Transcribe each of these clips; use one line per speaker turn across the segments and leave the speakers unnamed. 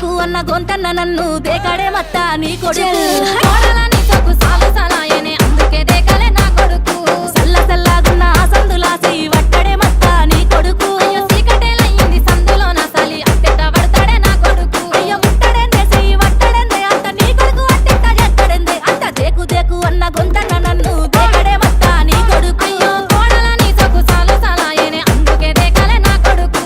దేకు అన్న గొంతన్న నన్ను దేకడే మత్త నీ కొడుకు
కోడలని సొక్కు సాలు సలాయనే అందుకే దేకలే నా కొడుకు
సల్ల సల్లాగున్న ఆ సందులాసి వట్టడే మత్త నీ కొడుకు
అయ్యో సీకటేలయ్యింది సందులో నా సలి అట్టెట్ట పడతాడే నా కొడుకు
అయ్యో ముట్టడెందే చెయ్యి వట్టడెందే అంత నీ కొడుకు అట్టెట్ట చేస్తాడెందే అంత దేకు దేకు అన్న గొంతన్న నన్ను దేకడే మత్త నీ కొడుకు
అయ్యో కోడలని సొక్కు సాలు సలాయనే అందుకే దేకలే నా కొడుకు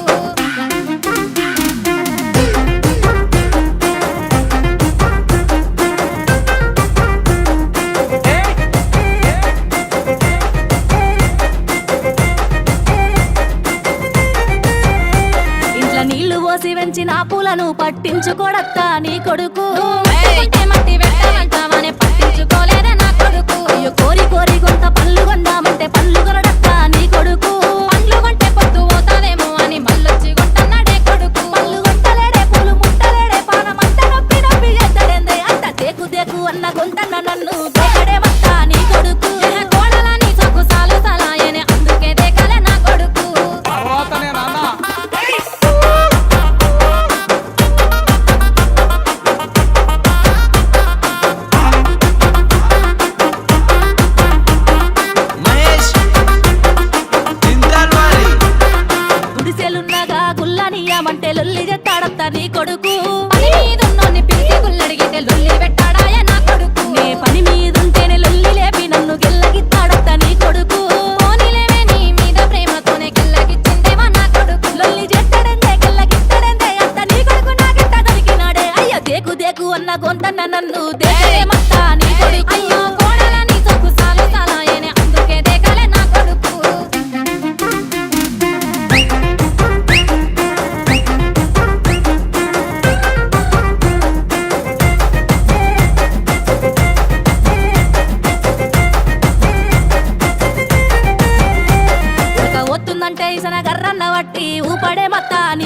ఇంట్లో నీళ్లు పోసి వెంచిన పూలను పట్టించుకోడత్తా నీ కొడుకు
మెట్టుకుంటే మట్టి పెట్టమంటావనే పట్టించుకోలేదే నా కొడుకు
అయ్యో కోరి కోరి కొంత పళ్ళు కొందామంటే పళ్ళు కొనడత్తా నీ కొడుకు
పండ్లు కొంటే పొద్దు పోతాదేమో అని మళ్ళొచ్చి కొంటన్నాడే కొడుకు
పళ్ళు కొట్టలేడే పూలు ముట్టలేడే పానమంత నొప్పి నొప్పి చేస్తాడేందే అంత దేకు దేకు అన్న గొంతన్న నన్ను దేకడే మత్త నీ కొడుకు
కోడలని సొక్కు సాలు సలాయనే అందుకే దేకలే నా కొడుకు
తర్వాతనే నాన్న
మహేష్ ఇంద్రల్వారి
గుడిసెలున్నగా గుల్లనియమంటే లొల్లి చేస్తాడత్తా నీ కొడుకు
పని మీదున్నోన్ని పిలిచి గుల్లడిగితే లొల్లి పెట్టాడాయే నా కొడుకు
నే పని మీదుంటేనే లొల్లి లేపి నన్ను గెల్లగిస్తాడత్తా నీ కొడుకు
పోనీలేవే నీ మీద ప్రేమతోనే గిల్లగిచ్చిందేవా నా కొడుకు
లొల్లి చేస్తాడెందే గెల్లగిస్తాడెందే అంత నీ కొడుకు నాకెట్ట దొరికినాడే అయ్యో దేకు దేకు అన్న గొంతన్న నన్ను దేకడే మత్త నీ కొడుకు
అయ్యో కోడలని సొక్కు సాలు సలాయనే అందుకే దేకలే నా కొడుకు
ఇక వస్తుందంటే ఇసన గర్రన్న వట్టి ఊపడే మత్త నీ